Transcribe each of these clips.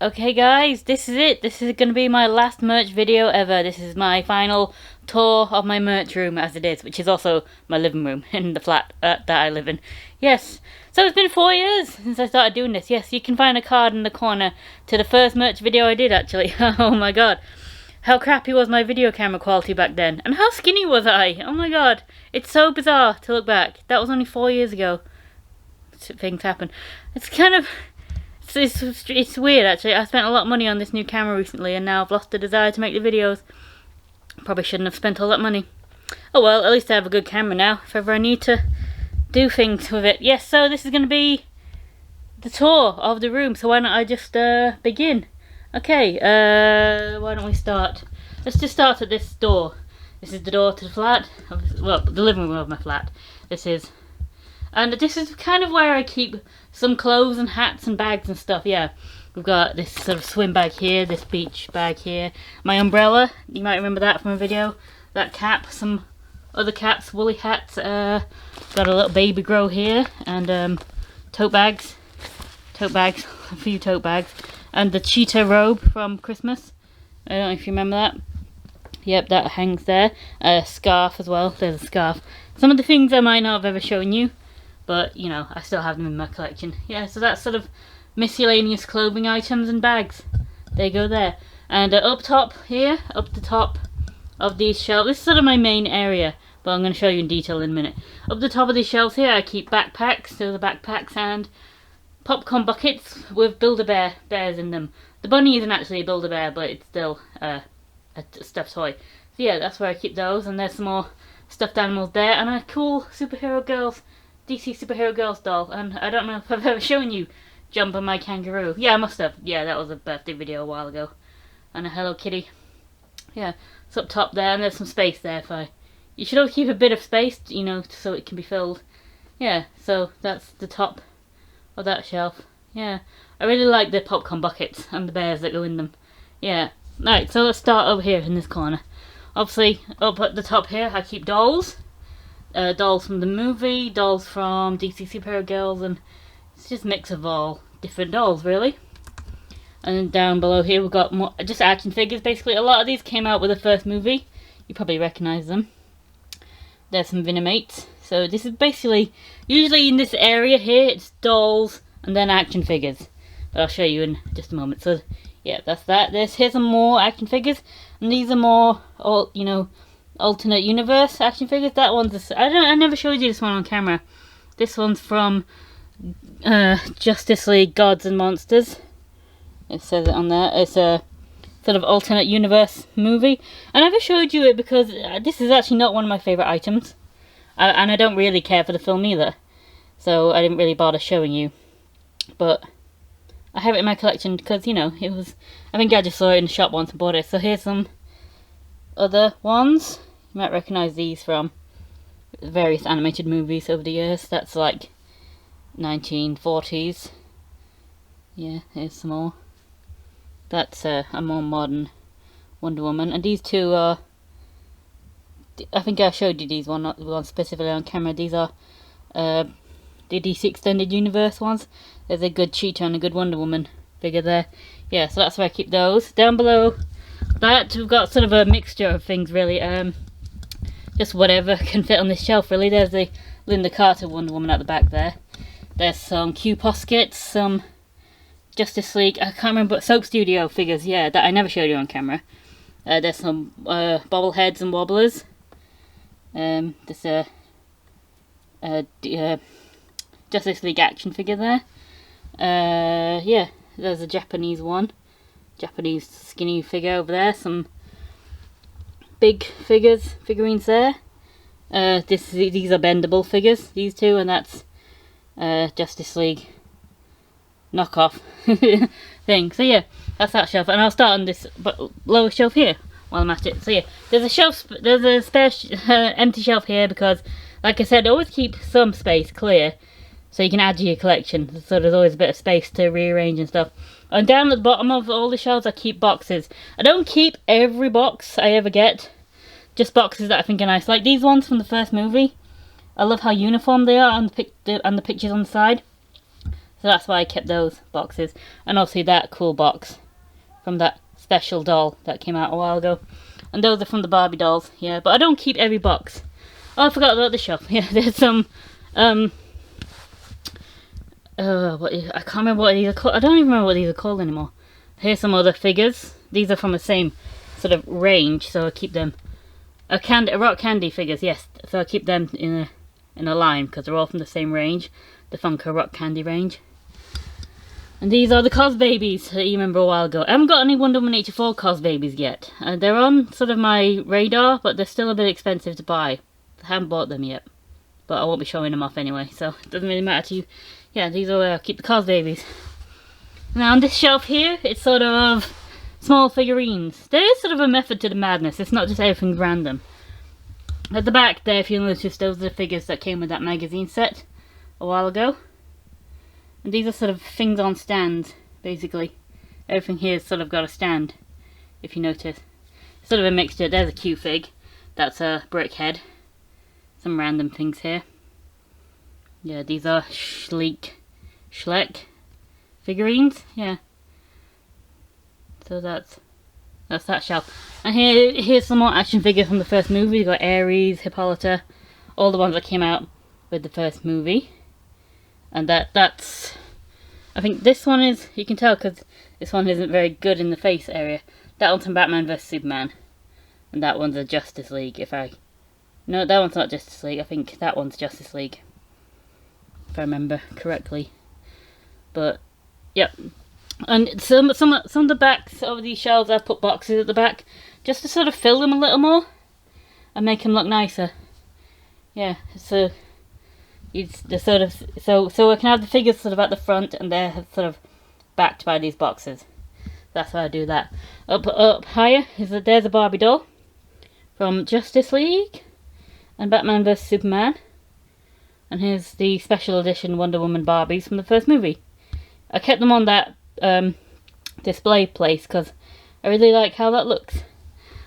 Okay guys, this is it. This is going to be my last merch video ever. This is my final tour of my merch room as it is, which is also my living room in the flat that I live in. Yes, so it's been 4 years since I started doing this. Yes, you can find a card in the corner to the first merch video I did actually. Oh my god. How crappy was my video camera quality back then? And how skinny was I? Oh my god. It's so bizarre to look back. That was only 4 years ago. Things happen. It's kind of... It's weird actually. I spent a lot of money on this new camera recently and now I've lost the desire to make the videos. Probably shouldn't have spent all that money. Oh well, at least I have a good camera now if ever I need to do things with it. Yes, so this is going to be the tour of the room, so why don't I just begin? Okay, why don't we start? Let's just start at this door. This is the door to the flat. Well, the living room of my flat. And this is kind of where I keep some clothes and hats and bags and stuff, yeah. We've got this sort of swim bag here, this beach bag here. My umbrella, you might remember that from a video. That cap, some other caps, woolly hats. Got a little baby grow here, and tote bags, a few tote bags. And the cheetah robe from Christmas. I don't know if you remember that. Yep, that hangs there. A scarf as well, there's a scarf. Some of the things I might not have ever shown you, but, you know, I still have them in my collection. Yeah, so that's sort of miscellaneous clothing items and bags. They go there. And up top here, up the top of these shelves, this is sort of my main area, but I'm going to show you in detail in a minute. Up the top of these shelves here, I keep backpacks. So the backpacks and popcorn buckets with Build-A-Bear bears in them. The bunny isn't actually a Build-A-Bear, but it's still a stuffed toy. So yeah, that's where I keep those. And there's some more stuffed animals there. And a cool Superhero Girls DC Superhero Girls doll, and I don't know if I've ever shown you Jumper my kangaroo. Yeah, I must have. Yeah, that was a birthday video a while ago. And a Hello Kitty. Yeah, it's up top there, and there's some space there if you should always keep a bit of space, you know, so it can be filled. Yeah, so that's the top of that shelf. Yeah, I really like the popcorn buckets and the bears that go in them. Yeah, right, so let's start over here in this corner. Obviously, up at the top here, I keep dolls. Dolls from the movie, dolls from DC Superhero Girls, and it's just a mix of all different dolls really. And then down below here we've got more just action figures basically. A lot of these came out with the first movie. You probably recognise them. There's some Venomates. So this is basically, usually in this area here it's dolls and then action figures. But I'll show you in just a moment. So yeah, that's that. Here's some more action figures, and these are more all, you know, alternate universe action figures. That one's I never showed you this one on camera. This one's from Justice League Gods and Monsters. It says it on there. It's a sort of alternate universe movie. I never showed you it because this is actually not one of my favourite items, and I don't really care for the film either, so I didn't really bother showing you. But I have it in my collection because, you know, it was, I think I just saw it in the shop once and bought it. So here's some other ones. You might recognise these from various animated movies over the years. That's like 1940s. Yeah, here's some more. That's a more modern Wonder Woman. And these two are, I think I showed you these one, not the one specifically on camera. These are the DC Extended Universe ones. There's a good Cheetah and a good Wonder Woman figure there. Yeah, so that's where I keep those. Down below that we've got sort of a mixture of things really. Just whatever can fit on this shelf really. There's the Linda Carter Wonder Woman at the back there. There's some Q-Poskets, some Justice League, I can't remember, Soap Studio figures, yeah, that I never showed you on camera. There's some bobbleheads and wobblers. There's a Justice League action figure there. Yeah, there's a Japanese one. Japanese skinny figure over there. Some big figurines there. These are bendable figures, these two, and that's Justice League knockoff thing. So yeah, that's that shelf, and I'll start on this lower shelf here while I'm at it. So yeah, there's a spare empty shelf here because, like I said, always keep some space clear so you can add to your collection. So there's always a bit of space to rearrange and stuff. And down at the bottom of all the shelves I keep boxes. I don't keep every box I ever get, just boxes that I think are nice. Like these ones from the first movie. I love how uniform they are and the pictures on the side. So that's why I kept those boxes. And obviously that cool box from that special doll that came out a while ago. And those are from the Barbie dolls, yeah. But I don't keep every box. Oh, I forgot about the shelf. Yeah, there's some, I can't remember what these are called. I don't even remember what these are called anymore. Here's some other figures. These are from the same sort of range, so I keep them. Rock candy figures, yes. So I keep them in a line because they're all from the same range, the Funko Rock Candy range. And these are the Cos Babies that you remember a while ago. I haven't got any Wonder Woman 84 Cos Babies yet. They're on sort of my radar, but they're still a bit expensive to buy. I haven't bought them yet, but I won't be showing them off anyway, so it doesn't really matter to you. Yeah, these are where I keep the Cos Babies. Now on this shelf here, it's sort of small figurines. There is sort of a method to the madness. It's not just everything random. At the back there, if you notice, those are the figures that came with that magazine set a while ago. And these are sort of things on stands, basically. Everything here's sort of got a stand, if you notice. Sort of a mixture. There's a Q-Fig. That's a Brickhead. Some random things here. Yeah, these are Schleck figurines. Yeah. So that's that shelf. And here's some more action figures from the first movie. You've got Ares, Hippolyta, all the ones that came out with the first movie. And that's, I think this one is, you can tell because this one isn't very good in the face area. That one's from Batman vs Superman. And that one's a Justice League, no, that one's not Justice League. I think that one's Justice League, if I remember correctly. But, yep. And some of the backs of these shelves, I've put boxes at the back, just to sort of fill them a little more, and make them look nicer. Yeah, so it's the sort of so I can have the figures sort of at the front and they're sort of backed by these boxes. That's why I do that. Up higher there's a Barbie doll from Justice League and Batman vs Superman. And here's the special edition Wonder Woman Barbies from the first movie. I kept them on that display place because I really like how that looks.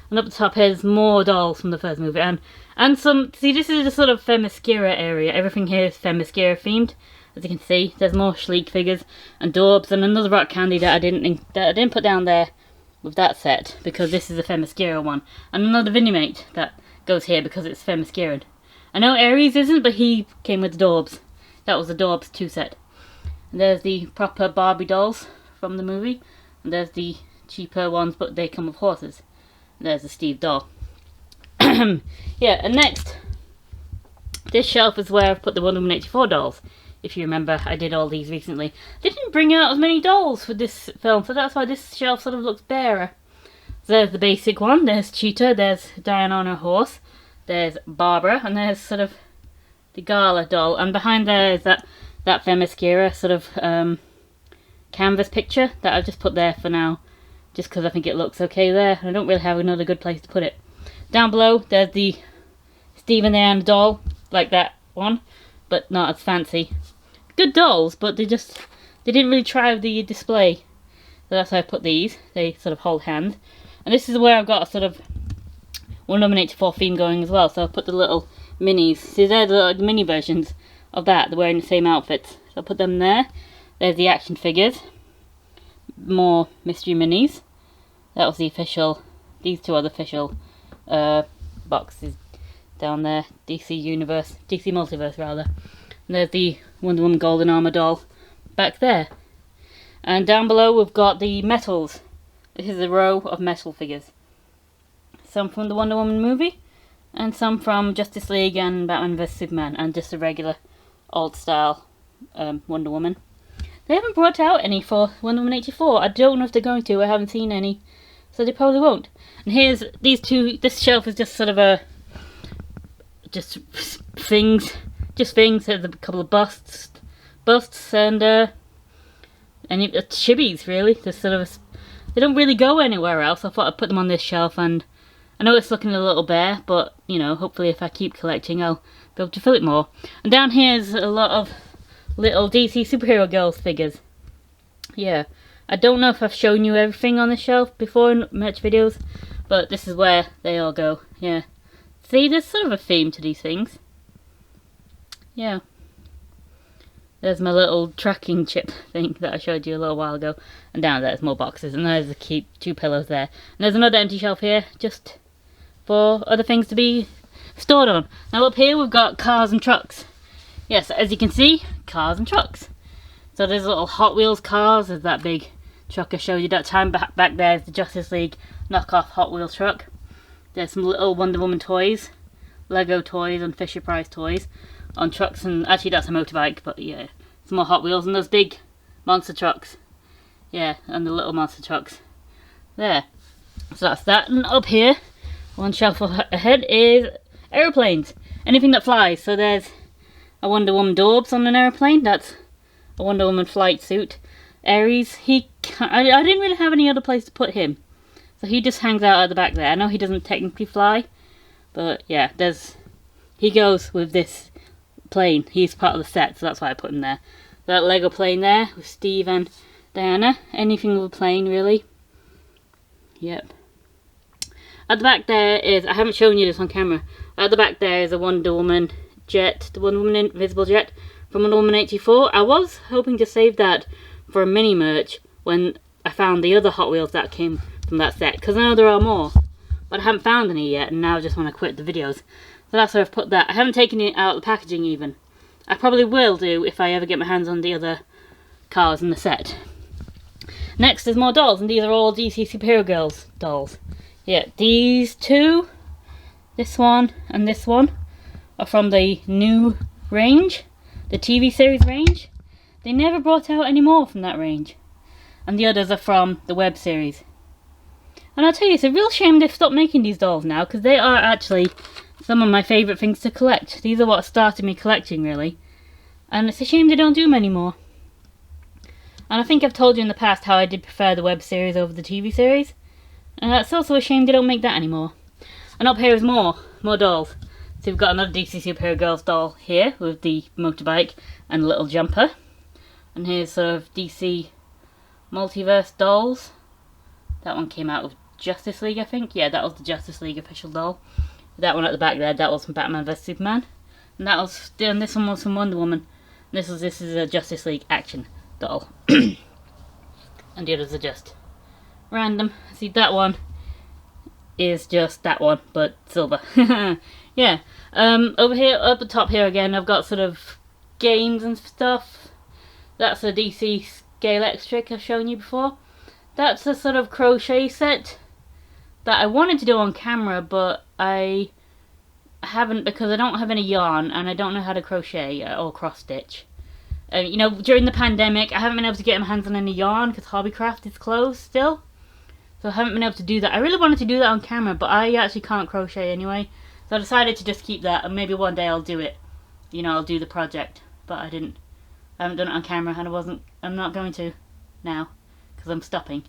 And up the top here's more dolls from the first movie, and some. See, this is the sort of Themyscira area. Everything here is Themyscira themed, as you can see. There's more Schleck figures and Dorbs and another rock candy that I didn't put down there with that set because this is a Themyscira one, and another Vinimate that goes here because it's Themysciran. I know Ares isn't, but he came with the Dorbs. That was the Dorbs 2 set. And there's the proper Barbie dolls from the movie, and there's the cheaper ones, but they come with horses. There's the Steve doll. Yeah, and next, this shelf is where I've put the Wonder Woman 84 dolls. If you remember, I did all these recently. They didn't bring out as many dolls for this film, so that's why this shelf sort of looks barer. So there's the basic one, there's Cheetah, there's Diana on her horse, there's Barbara, and there's sort of the Gala doll. And behind there is that Themyscira sort of canvas picture that I've just put there for now, just because I think it looks okay there. I don't really have another good place to put it. Down below, there's the Steve and Diana doll, like that one, but not as fancy. Good dolls, but they didn't really try with the display. So that's why I put these. They sort of hold hands. And this is where I've got a sort of Wonder Woman 84 theme going as well. So I put the little minis. See, they're the mini versions of that. They're wearing the same outfits. So I put them there. There's the action figures. More mystery minis. That was the official. These two are the official boxes down there. DC Multiverse rather. And there's the Wonder Woman Golden Armor doll back there. And down below we've got the metals. This is a row of metal figures. Some from the Wonder Woman movie, and some from Justice League and Batman vs Superman, and just a regular old style Wonder Woman. They haven't brought out any for Wonder Woman 84. I don't know if they're going to. I haven't seen any, so they probably won't. And here's these two. This shelf is just sort of just things. There's a couple of busts, and any chibis really. There's sort of they don't really go anywhere else. I thought I'd put them on this shelf, and I know it's looking a little bare, but you know, hopefully if I keep collecting, I'll be able to fill it more. And down here's a lot of little DC superhero girls figures. Yeah, I don't know if I've shown you everything on the shelf before in merch videos, but this is where they all go. Yeah, see, there's sort of a theme to these things. Yeah. There's my little tracking chip thing that I showed you a little while ago. And down there's more boxes. And there's the two pillows there. And there's another empty shelf here, just for other things to be stored on. Now up here we've got cars and trucks. Yes, as you can see, cars and trucks. So there's little Hot Wheels cars. There's that big truck I showed you that time. Back there is the Justice League knockoff Hot Wheels truck. There's some little Wonder Woman toys, Lego toys and Fisher Price toys on trucks, and actually that's a motorbike, but yeah, some more Hot Wheels and those big monster trucks. Yeah, and the little monster trucks there. So that's that. And up here, one shelf ahead, is aeroplanes. Anything that flies. So there's a Wonder Woman Dorbs on an aeroplane. That's a Wonder Woman flight suit. Ares, I didn't really have any other place to put him. So he just hangs out at the back there. I know he doesn't technically fly, but yeah, he goes with this plane. He's part of the set, so that's why I put him there. That Lego plane there with Steve and Diana. Anything with a plane, really. Yep. At the back there is, I haven't shown you this on camera, at the back there is a Wonder Woman jet, the Wonder Woman Invisible Jet from Wonder Woman 84. I was hoping to save that for a mini merch when I found the other Hot Wheels that came from that set, because I know there are more, but I haven't found any yet, and now I just want to quit the videos. So that's where I've put that. I haven't taken it out of the packaging even. I probably will do if I ever get my hands on the other cars in the set. Next is more dolls, and these are all DC Superhero Girls dolls. Yeah, these two, this one and this one, are from the new range, the TV series range. They never brought out any more from that range. And the others are from the web series. And I'll tell you, it's a real shame they've stopped making these dolls now, because they are actually some of my favourite things to collect. These are what started me collecting, really. And it's a shame they don't do them anymore. And I think I've told you in the past how I did prefer the web series over the TV series. And that's also a shame they don't make that anymore. And up here is more dolls. So we've got another DC Superhero Girls doll here with the motorbike and a little jumper. And here's sort of DC Multiverse dolls. That one came out with Justice League, I think. Yeah, that was the Justice League official doll. That one at the back there, that was from Batman vs Superman. And that was, and this one was from Wonder Woman. And this is a Justice League action doll. And the others are just random. See, that one is just that one, but silver. Yeah. Over here, up the top here again, I've got sort of games and stuff. That's a DC Scale-X trick I've shown you before. That's a sort of crochet set that I wanted to do on camera, but I haven't, because I don't have any yarn and I don't know how to crochet or cross stitch. You know, during the pandemic, I haven't been able to get my hands on any yarn because Hobbycraft is closed still. So I haven't been able to do that. I really wanted to do that on camera, but I actually can't crochet anyway. So I decided to just keep that, and maybe one day I'll do it. You know, I'll do the project. But I haven't done it on camera, and I'm not going to now, because I'm stopping.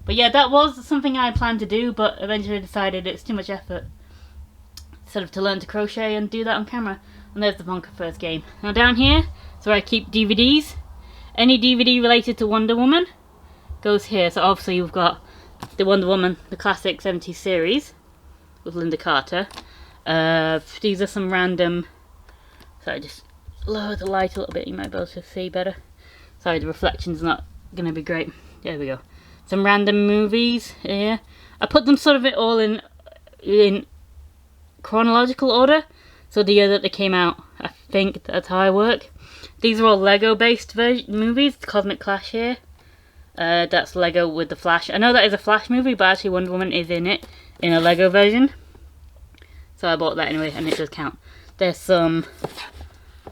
But yeah, that was something I planned to do, but eventually decided it's too much effort sort of to learn to crochet and do that on camera. And there's the Wonka first game. Now down here is where I keep DVDs. Any DVD related to Wonder Woman goes here. So obviously we've got the Wonder Woman, the classic 70s series with Linda Carter. These are some random... Sorry, just lower the light a little bit, you might be able to see better. Sorry, the reflection's not going to be great. There we go. Some random movies here. I put them sort of all in chronological order. So the year that they came out, I think that's how I work. These are all Lego based movies. Cosmic Clash here. That's Lego with the Flash. I know that is a Flash movie, but actually Wonder Woman is in it, in a Lego version. So I bought that anyway, and it does count. There's some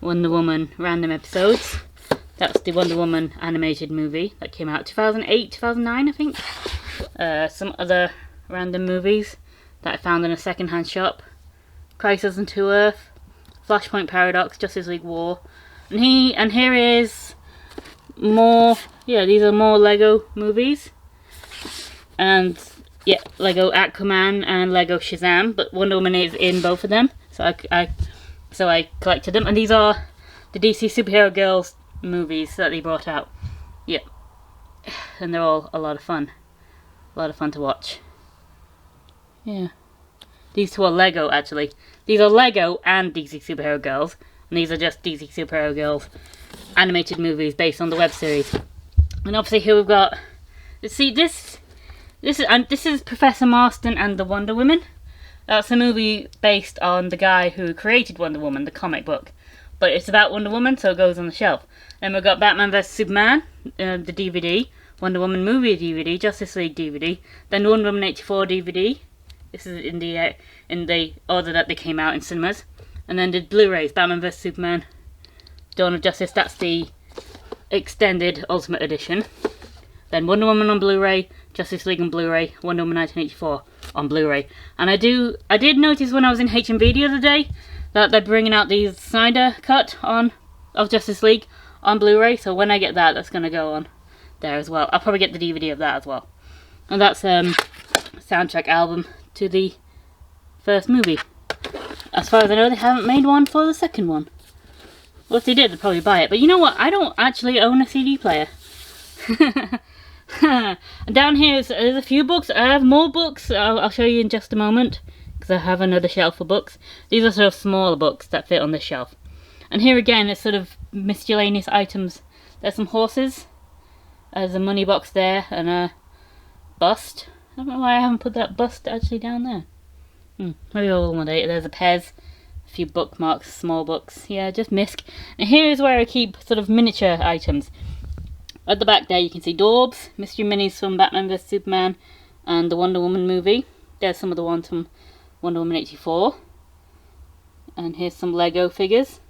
Wonder Woman random episodes. That's the Wonder Woman animated movie that came out 2008, 2009, I think. Some other random movies that I found in a second-hand shop. Crisis on 2 Earth, Flashpoint Paradox, Justice League War. And here is more, yeah, these are more Lego movies. And yeah, Lego Aquaman and Lego Shazam, but Wonder Woman is in both of them. So I collected them, and these are the DC Superhero Girls movies that they brought out. Yep. And they're all a lot of fun. A lot of fun to watch. Yeah. These two are Lego, actually. These are Lego and DC Superhero Girls. And these are just DC Superhero Girls animated movies based on the web series. And obviously here we've got, see this is Professor Marston and the Wonder Woman. That's a movie based on the guy who created Wonder Woman, the comic book. But it's about Wonder Woman, so it goes on the shelf. Then we've got Batman vs Superman, the DVD, Wonder Woman movie DVD, Justice League DVD, then Wonder Woman 84 DVD. This is in the order that they came out in cinemas. And then the Blu-rays, Batman vs Superman, Dawn of Justice, that's the extended Ultimate Edition. Then Wonder Woman on Blu-ray, Justice League on Blu-ray, Wonder Woman 1984 on Blu-ray. And I did notice when I was in HMV the other day that they're bringing out the Snyder cut of Justice League on Blu-ray. So when I get that, that's going to go on there as well. I'll probably get the DVD of that as well. And that's soundtrack album to the first movie. As far as I know, they haven't made one for the second one. Well, if they did, they'd probably buy it. But you know what? I don't actually own a CD player. And down here there's a few books. I have more books. I'll show you in just a moment, because I have another shelf of books. These are sort of smaller books that fit on this shelf. And here again, there's sort of miscellaneous items. There's some horses. There's a money box there and a bust. I don't know why I haven't put that bust actually down there. Maybe I'll one day. There's a Pez, a few bookmarks, small books. Yeah, just misc. And here is where I keep sort of miniature items. At the back there you can see Dorbs, Mystery Minis from Batman vs Superman and the Wonder Woman movie. There's some of the ones from Wonder Woman 84. And here's some Lego figures.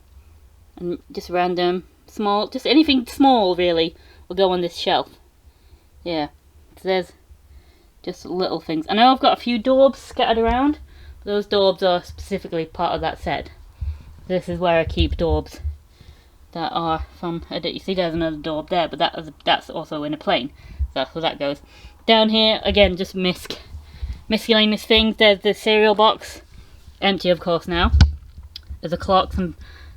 And just random, small, just anything small really will go on this shelf. Yeah, so there's just little things. I know I've got a few Dorbs scattered around. But those Dorbs are specifically part of that set. This is where I keep Dorbs that are from, you see there's another Dorb there, but that's also in a plane. So that's where that goes. Down here, again, just miscellaneous things. There's the cereal box, empty of course now. There's a clock,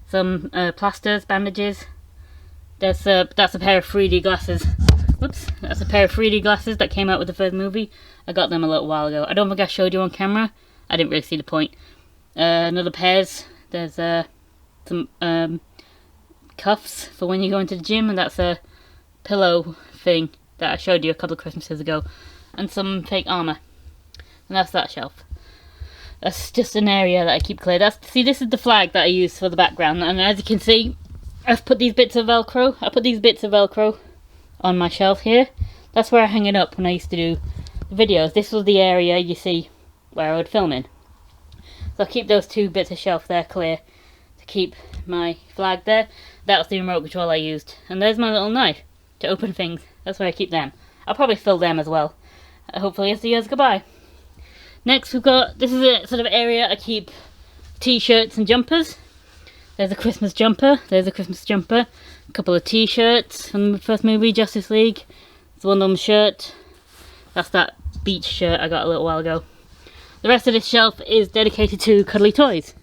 some plasters, bandages. That's a pair of 3D glasses. Whoops, that's a pair of 3D glasses that came out with the first movie. I got them a little while ago. I don't think I showed you on camera. I didn't really see the point. Another pairs. There's some cuffs for when you go into the gym, and that's a pillow thing that I showed you a couple of Christmases ago, and some fake armor. And that's that shelf. That's just an area that I keep clear. See, this is the flag that I use for the background, and as you can see, I've put these bits of Velcro. I put these bits of Velcro on my shelf here. That's where I hang it up when I used to do the videos. This was the area you see where I would film in. So I'll keep those two bits of shelf there clear to keep my flag there. That was the remote control I used. And there's my little knife to open things. That's where I keep them. I'll probably fill them as well. Hopefully as the years go by. Next we've got, this is a sort of area I keep t-shirts and jumpers. There's a Christmas jumper. There's a Christmas jumper. A couple of t-shirts from the first movie, Justice League. There's one of them shirt. That's that beach shirt I got a little while ago. The rest of this shelf is dedicated to cuddly toys.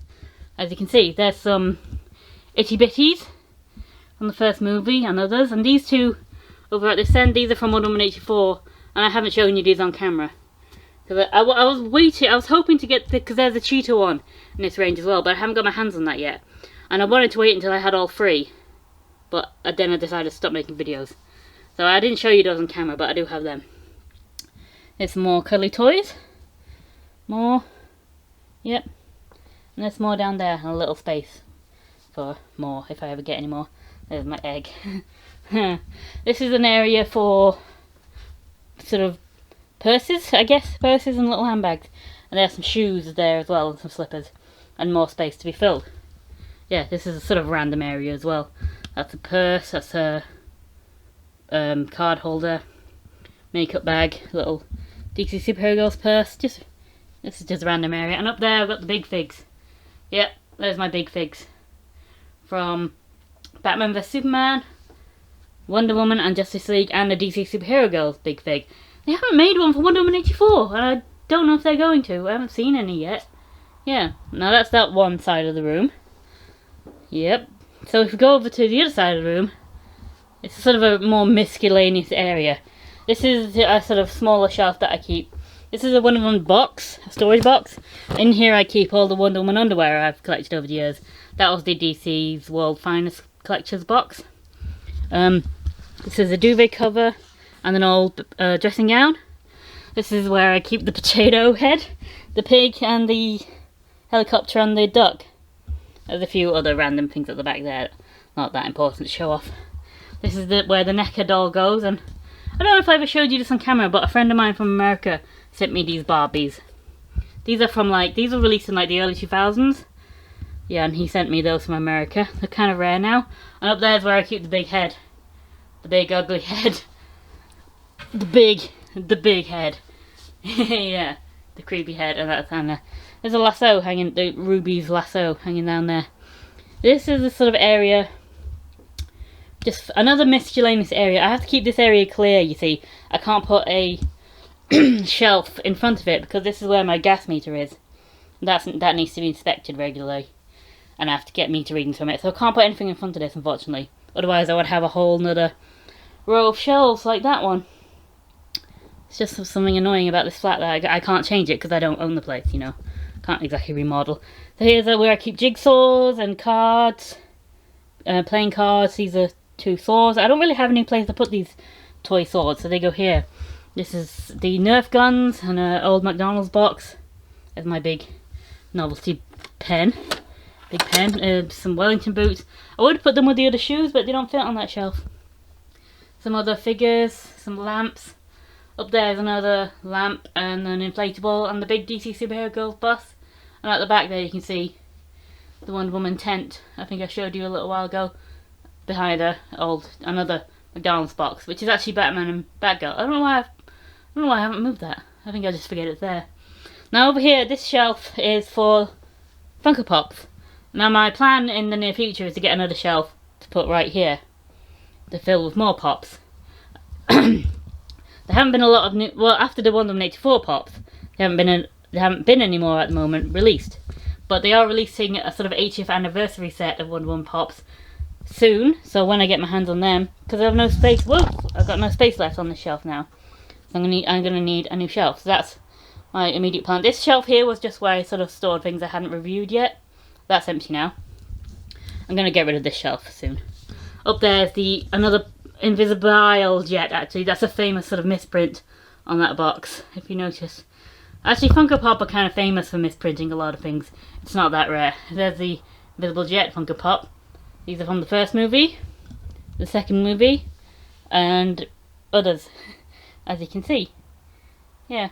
As you can see, there's some Itty Bitties from the first movie and others. And these two over at this end, these are from Wonder Woman 84. And I haven't shown you these on camera. Because I was hoping to get, because there's a cheetah one in this range as well, but I haven't got my hands on that yet. And I wanted to wait until I had all three. But then I decided to stop making videos. So I didn't show you those on camera, but I do have them. There's some more cuddly toys. More. Yep. And there's more down there, and a little space for more, if I ever get any more. There's my egg. This is an area for sort of purses, I guess. Purses and little handbags. And there's some shoes there as well, and some slippers. And more space to be filled. Yeah, this is a sort of random area as well. That's a purse, that's a card holder, makeup bag, little DC Superhero Girls purse. This is just a random area. And up there I've got the big figs. Yep, there's my big figs. From Batman vs Superman, Wonder Woman and Justice League, and the DC Superhero Girls big fig. They haven't made one for Wonder Woman 84, and I don't know if they're going to. I haven't seen any yet. Yeah, now that's that one side of the room. Yep. So if we go over to the other side of the room, it's sort of a more miscellaneous area. This is a sort of smaller shelf that I keep. This is a Wonder Woman box, a storage box. In here I keep all the Wonder Woman underwear I've collected over the years. That was the DC's World Finest Collector's box. This is a duvet cover and an old dressing gown. This is where I keep the potato head, the pig, and the helicopter and the duck. There's a few other random things at the back there, not that important to show off. This is where the NECA doll goes, and I don't know if I ever showed you this on camera, but a friend of mine from America sent me these Barbies. These are from these were released in the early 2000s. Yeah, and he sent me those from America. They're kind of rare now. And up there is where I keep the big head. The big ugly head. The big head. Yeah, the creepy head, and that's down there. There's a lasso hanging, the Ruby's lasso hanging down there. This is the sort of area, just another miscellaneous area. I have to keep this area clear, you see. I can't put a shelf in front of it because this is where my gas meter is. That needs to be inspected regularly, and I have to get meter readings from it. So I can't put anything in front of this, unfortunately. Otherwise I would have a whole nother row of shelves like that one. It's just something annoying about this flat that I can't change it because I don't own the place, you know. Can't exactly remodel. So here's where I keep jigsaws and cards, playing cards. These are 2 swords. I don't really have any place to put these toy swords, so they go here. This is the Nerf guns and an old McDonald's box. There's my big novelty pen. Big pen. Some Wellington boots. I would put them with the other shoes, but they don't fit on that shelf. Some other figures, some lamps. Up there is another lamp and an inflatable and the big DC Superhero Girls bus. And at the back there you can see the Wonder Woman tent. I think I showed you a little while ago. Behind another McDonald's box, which is actually Batman and Batgirl. I don't know why I haven't moved that. I think I just forget it's there. Now over here, this shelf is for Funko Pops. Now my plan in the near future is to get another shelf to put right here to fill with more pops. There haven't been a lot of new, well, after the Wonder Woman 84 pops, there haven't been any more at the moment released. But they are releasing a sort of 80th anniversary set of Wonder Woman pops soon. So when I get my hands on them, because I have no space, I've got no space left on this shelf now. So I'm gonna need a new shelf. So that's my immediate plan. This shelf here was just where I sort of stored things I hadn't reviewed yet. That's empty now. I'm gonna get rid of this shelf soon. Up there's another Invisible Jet, actually. That's a famous sort of misprint on that box, if you notice. Actually, Funko Pop are kind of famous for misprinting a lot of things. It's not that rare. There's the Invisible Jet Funko Pop. These are from the first movie, the second movie, and others, as you can see. Yeah.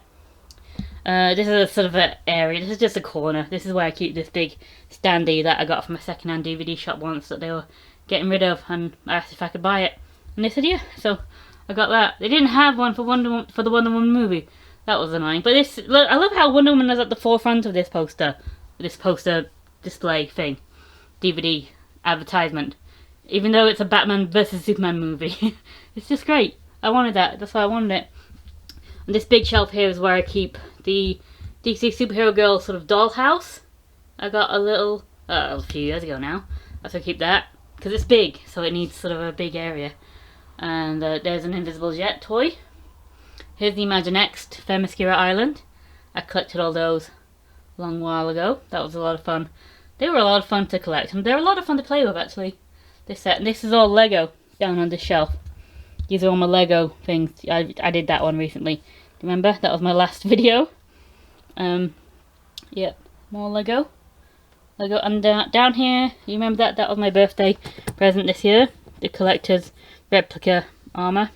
This is a sort of an area. This is just a corner. This is where I keep this big standee that I got from a second-hand DVD shop once that they were getting rid of, and I asked if I could buy it. And they said yeah, so I got that. They didn't have one for the Wonder Woman movie. That was annoying. But I love how Wonder Woman is at the forefront of this poster display thing, DVD advertisement. Even though it's a Batman versus Superman movie, it's just great. I wanted that. That's why I wanted it. And this big shelf here is where I keep the DC Superhero Girl sort of dollhouse. I got a few years ago now. I have to keep that because it's big, so it needs sort of a big area. And there's an Invisible Jet toy. Here's the Imaginext Themyscira Island. I collected all those a long while ago. That was a lot of fun. They were a lot of fun to collect, and they're a lot of fun to play with actually. This set, and this is all Lego down on this shelf. These are all my Lego things. I did that one recently. Remember? That was my last video. Yep, more Lego. And down here, you remember that? That was my birthday present this year. The collector's replica armor.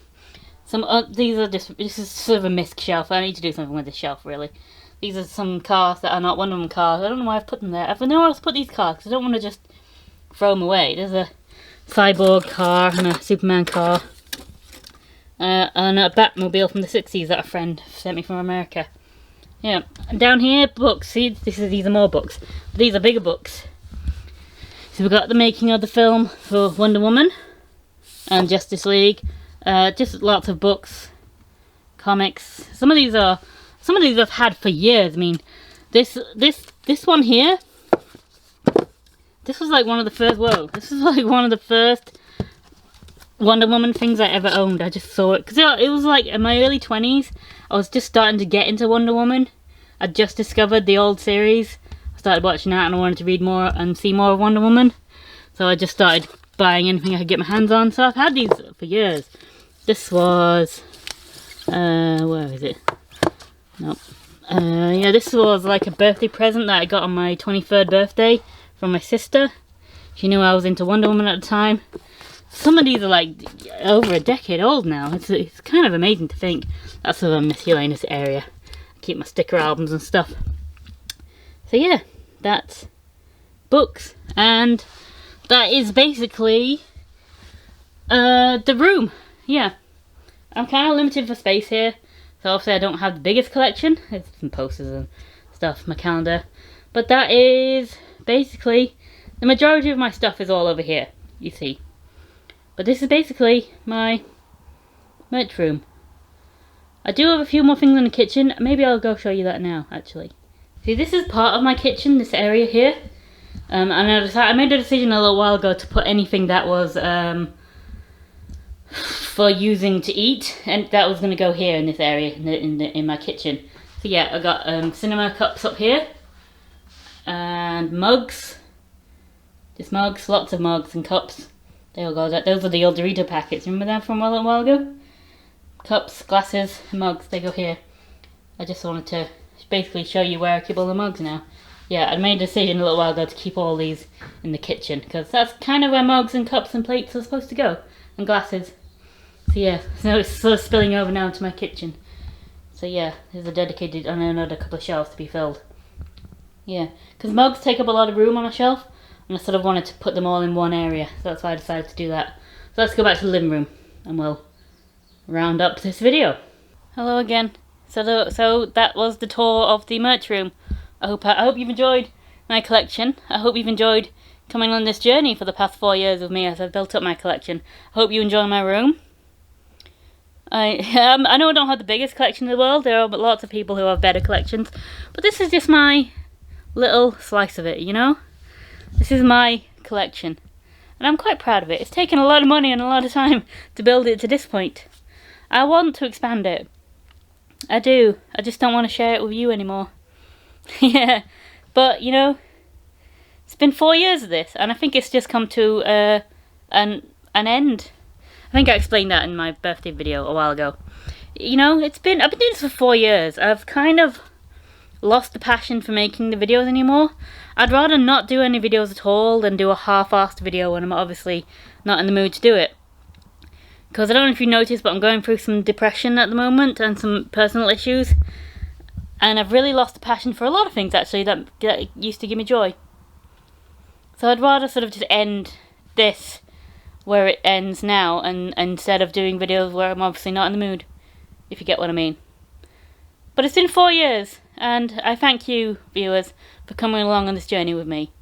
This is sort of a misc shelf. I need to do something with this shelf, really. These are some cars that are not Wonder Woman cars. I don't know why I've put them there. I've nowhere else to put these cars because I don't want to just throw them away. There's a Cyborg car and a Superman car. And a Batmobile from the 60s that a friend sent me from America. Yeah, and down here, books. See, these are more books. These are bigger books. So we've got the making of the film for Wonder Woman and Justice League. Just lots of books, comics. Some of these I've had for years. I mean, this one here. This was like one of the first. Whoa! This was like one of the first Wonder Woman things I ever owned. I just saw it because it was like in my early 20s. I was just starting to get into Wonder Woman. I just discovered the old series I started watching that and I wanted to read more and see more of Wonder Woman. So I just started buying anything I could get my hands on. So I've had these for years. This was, where is it? Nope. Yeah, this was like a birthday present that I got on my 23rd birthday from my sister. She knew I was into Wonder Woman at the time. Some of these are like over a decade old now. It's kind of amazing to think. That's sort of a miscellaneous area. I keep my sticker albums and stuff. So yeah, that's books, and that is basically the room. Yeah, I'm kind of limited for space here, so obviously I don't have the biggest collection. There's some posters and stuff, my calendar, but that is basically the majority of my stuff is all over here, you see. But this is basically my merch room. I do have a few more things in the kitchen. Maybe I'll go show you that now, actually. See, this is part of my kitchen, this area here. And I made a decision a little while ago to put anything that was for using to eat, and that was going to go here in this area, in my kitchen. So yeah, I got cinema cups up here, and mugs. Just mugs, lots of mugs and cups. They all go. Those are the old Dorito packets. Remember them from a little while ago? Cups, glasses, mugs. They go here. I just wanted to basically show you where I keep all the mugs now. Yeah, I made a decision a little while ago to keep all these in the kitchen, because that's kind of where mugs and cups and plates are supposed to go, and glasses. So yeah, so it's sort of spilling over now into my kitchen. So yeah, there's a dedicated, and another couple of shelves to be filled. Yeah, because mugs take up a lot of room on a shelf, and I sort of wanted to put them all in one area, so that's why I decided to do that. So let's go back to the living room, and we'll round up this video. Hello again. So that was the tour of the merch room. I hope you've enjoyed my collection. I hope you've enjoyed coming on this journey for the past 4 years with me as I've built up my collection. I hope you enjoy my room. I know I don't have the biggest collection in the world. There are lots of people who have better collections, but this is just my little slice of it, you know? This is my collection, and I'm quite proud of it. It's taken a lot of money and a lot of time to build it to this point. I want to expand it. I do. I just don't want to share it with you anymore. Yeah, but you know, it's been 4 years of this, and I think it's just come to an end. I think I explained that in my birthday video a while ago. You know, I've been doing this for 4 years. I've kind of lost the passion for making the videos anymore. I'd rather not do any videos at all than do a half-assed video when I'm obviously not in the mood to do it. Because I don't know if you noticed, but I'm going through some depression at the moment and some personal issues. And I've really lost the passion for a lot of things, actually, that used to give me joy. So I'd rather sort of just end this where it ends now, and instead of doing videos where I'm obviously not in the mood, if you get what I mean. But it's been 4 years, and I thank you, viewers, for coming along on this journey with me.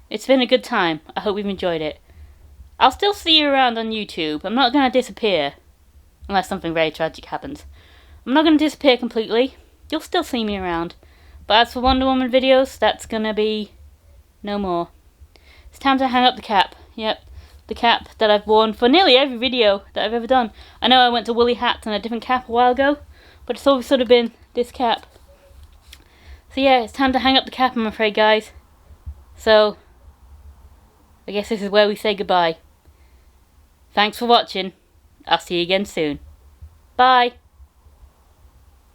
It's been a good time. I hope you've enjoyed it. I'll still see you around on YouTube. I'm not going to disappear, unless something very tragic happens. I'm not going to disappear completely. You'll still see me around. But as for Wonder Woman videos, that's going to be no more. It's time to hang up the cap. Yep, the cap that I've worn for nearly every video that I've ever done. I know I went to woolly hats and a different cap a while ago, but it's always sort of been this cap. So yeah, it's time to hang up the cap, I'm afraid, guys. So, I guess this is where we say goodbye. Thanks for watching. I'll see you again soon. Bye.